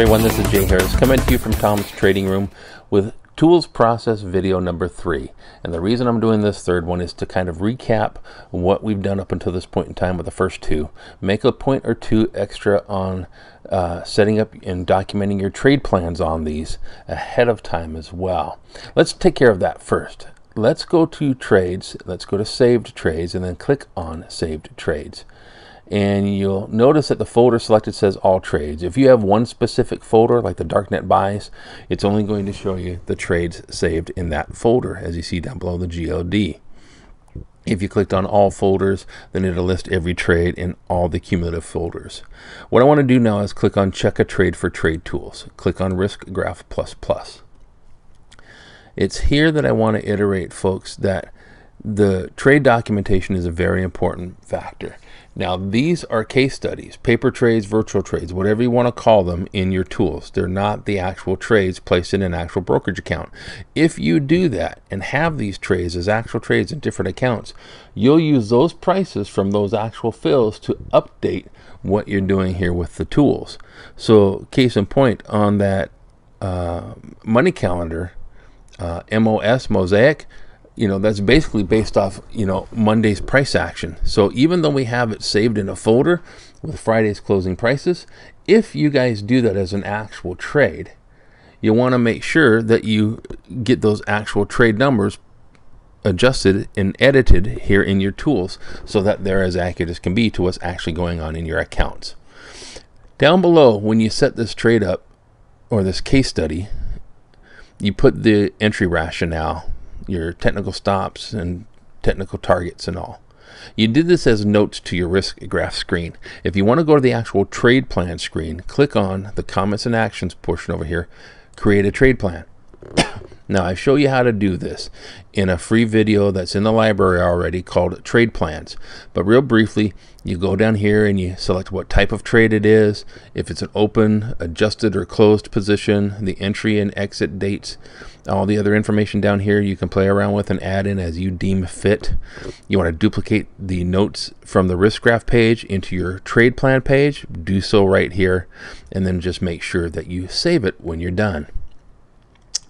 everyone, this is Jay Harris coming to you from Tom's Trading Room with Tools Process video number 3. And the reason I'm doing this third one is to kind of recap what we've done up until this point in time with the first two. Make a point or two extra on setting up and documenting your trade plans on these ahead of time as well. Let's take care of that first. Let's go to trades, let's go to saved trades, and then click on saved trades. And you'll notice that the folder selected says all trades. If you have one specific folder like the darknet buys, it's only going to show you the trades saved in that folder, as you see down below the GLD. If you clicked on all folders, then it'll list every trade in all the cumulative folders. What I want to do now is click on check a trade for trade tools. Click on risk graph ++. It's here that I want to iterate, folks, that the trade documentation is a very important factor. Now, these are case studies, paper trades, virtual trades, whatever you want to call them in your tools. They're not the actual trades placed in an actual brokerage account. If you do that and have these trades as actual trades in different accounts, you'll use those prices from those actual fills to update what you're doing here with the tools. So, case in point, on that money calendar, MOS, Mosaic, that's basically based off, Monday's price action. So even though we have it saved in a folder with Friday's closing prices, if you guys do that as an actual trade, you want to make sure that you get those actual trade numbers adjusted and edited here in your tools so that they're as accurate as can be to what's actually going on in your accounts. Down below, when you set this trade up or this case study, you put the entry rationale, your technical stops and technical targets and all. You did this as notes to your risk graph screen. If you want to go to the actual trade plan screen, click on the comments and actions portion over here, create a trade plan. Now, I show you how to do this in a free video that's in the library already called Trade Plans. But real briefly, you go down here and you select what type of trade it is, if it's an open, adjusted, or closed position, the entry and exit dates, all the other information down here you can play around with and add in as you deem fit. You want to duplicate the notes from the risk graph page into your trade plan page, do so right here, and then just make sure that you save it when you're done.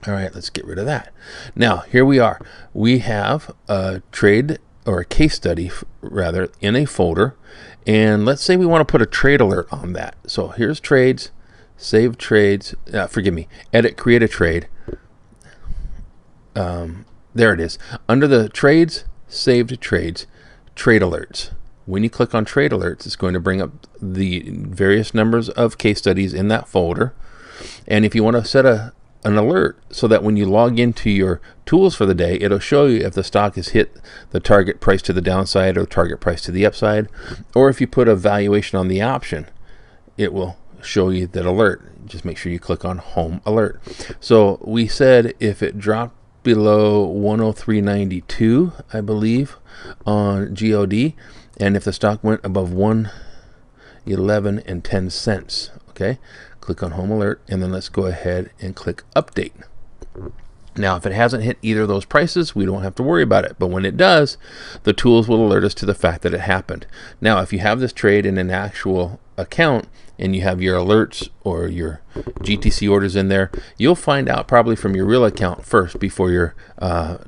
All right, let's get rid of that. Now, here we are. We have a trade or a case study, rather, in a folder. And let's say we want to put a trade alert on that. So here's trades, save trades, edit, create a trade. There it is. Under the trades, saved trades, trade alerts. When you click on trade alerts, it's going to bring up the various numbers of case studies in that folder. And if you want to set an alert so that when you log into your tools for the day, it'll show you if the stock has hit the target price to the downside or target price to the upside, or if you put a valuation on the option, it will show you that alert. Just make sure you click on home alert. So we said if it dropped below 103.92, I believe, on GOD, and if the stock went above 111.10, okay, click on home alert, and then let's go ahead and click update. Now, if it hasn't hit either of those prices, we don't have to worry about it, but when it does, the tools will alert us to the fact that it happened. Now, if you have this trade in an actual account and you have your alerts or your GTC orders in there, you'll find out probably from your real account first before your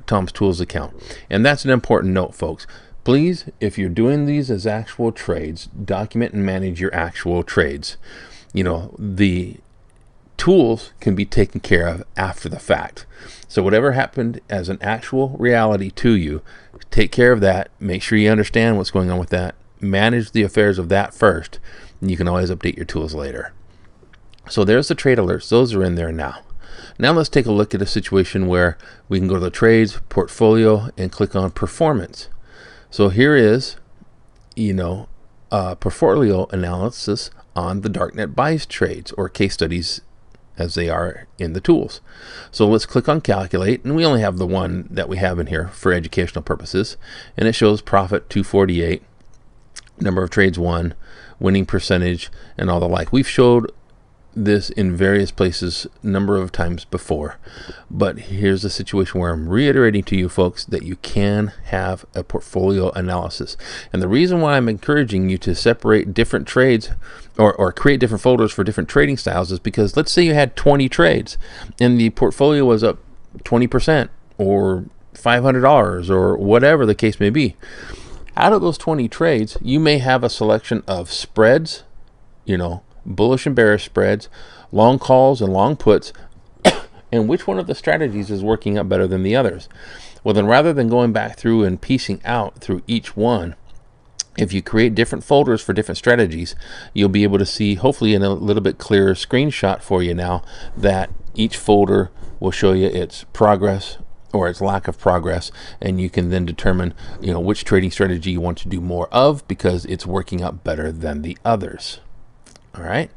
Tom's Tools account. And that's an important note, folks. Please, if you're doing these as actual trades, document and manage your actual trades. The tools can be taken care of after the fact. So whatever happened as an actual reality to you, take care of that. Make sure you understand what's going on with that. Manage the affairs of that first, and you can always update your tools later. So there's the trade alerts. Those are in there now. Now let's take a look at a situation where we can go to the trades, portfolio, and click on performance. So here is, portfolio analysis on the darknet buys trades or case studies as they are in the tools. So let's click on calculate, and we only have the one that we have in here for educational purposes, and it shows profit 248, number of trades won, winning percentage, and all the like. We've showed this in various places a number of times before, but here's a situation where I'm reiterating to you folks that you can have a portfolio analysis. And the reason why I'm encouraging you to separate different trades or create different folders for different trading styles is because let's say you had 20 trades and the portfolio was up 20% or $500 or whatever the case may be. Out of those 20 trades, you may have a selection of spreads, bullish and bearish spreads, long calls and long puts, and which one of the strategies is working out better than the others. Well, then rather than going back through and piecing out through each one, if you create different folders for different strategies, you'll be able to see, hopefully in a little bit clearer screenshot for you now, that each folder will show you its progress or its lack of progress, and you can then determine which trading strategy you want to do more of because it's working out better than the others. All right,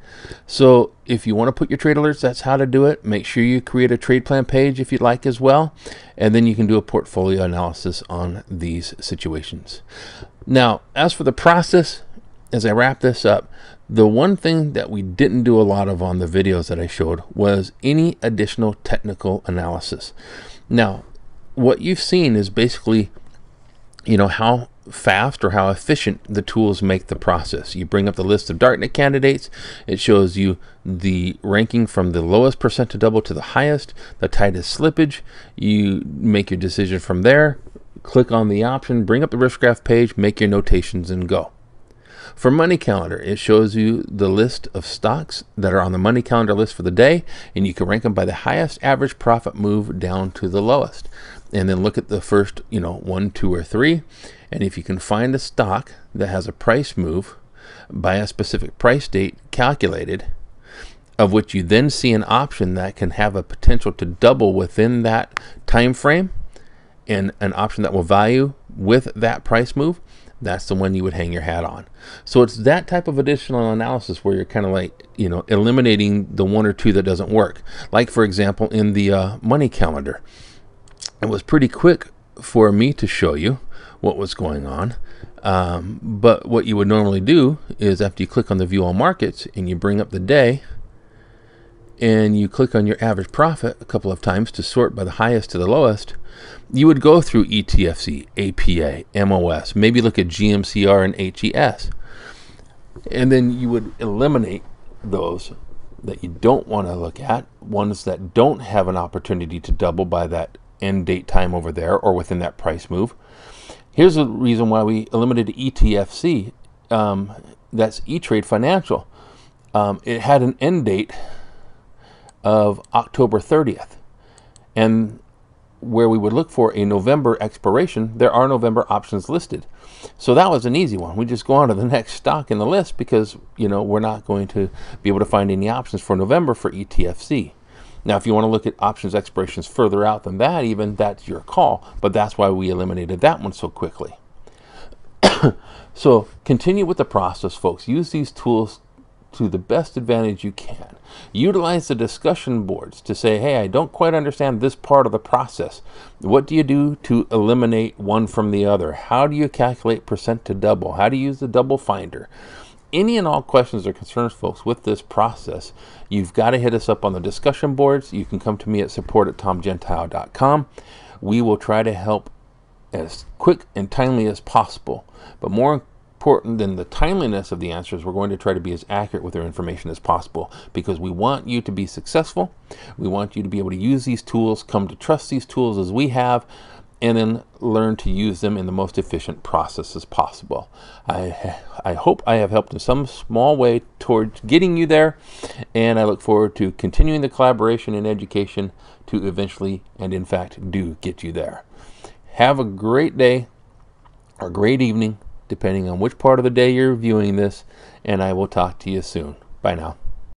so if you want to put your trade alerts, that's how to do it. Make sure you create a trade plan page if you'd like as well, and then you can do a portfolio analysis on these situations. Now, as for the process, as I wrap this up, the one thing that we didn't do a lot of on the videos that I showed was any additional technical analysis. Now, what you've seen is basically, how fast or how efficient the tools make the process. You bring up the list of darknet candidates. It shows you the ranking from the lowest percent to double to the highest, the tightest slippage. You make your decision from there, click on the option, bring up the risk graph page, make your notations, and go. For Money Calendar, it shows you the list of stocks that are on the Money Calendar list for the day, and you can rank them by the highest average profit move down to the lowest. And then look at the first, 1, 2, or 3. And if you can find a stock that has a price move by a specific price date calculated, of which you then see an option that can have a potential to double within that time frame, and an option that will value with that price move, that's the one you would hang your hat on. So it's that type of additional analysis where you're kind of like, eliminating the one or two that doesn't work. Like, for example, in the Money Calendar, it was pretty quick for me to show you what was going on. But what you would normally do is after you click on the view all markets and you bring up the day and you click on your average profit a couple of times to sort by the highest to the lowest, you would go through ETFC, APA, MOS, maybe look at GMCR and HES. And then you would eliminate those that you don't want to look at, ones that don't have an opportunity to double by that end date time over there or within that price move. Here's the reason why we eliminated ETFC. That's E-Trade Financial. It had an end date of October 30th. And where we would look for a November expiration, there are November options listed. So that was an easy one. We just go on to the next stock in the list because, we're not going to be able to find any options for November for ETFC. Now, if you want to look at options expirations further out than that, even, that's your call. But that's why we eliminated that one so quickly. So continue with the process, folks. Use these tools to the best advantage you can. Utilize the discussion boards to say, hey, I don't quite understand this part of the process. What do you do to eliminate one from the other? How do you calculate percent to double? How do you use the double finder? Any and all questions or concerns, folks, with this process, you've got to hit us up on the discussion boards. You can come to me at support@tomgentile.com. We will try to help as quick and timely as possible. But more important than the timeliness of the answers, we're going to try to be as accurate with our information as possible because we want you to be successful. We want you to be able to use these tools, come to trust these tools as we have, and then learn to use them in the most efficient process as possible. I hope I have helped in some small way towards getting you there, and I look forward to continuing the collaboration and education to eventually and in fact do get you there. Have a great day or great evening, depending on which part of the day you're viewing this, and I will talk to you soon. Bye now.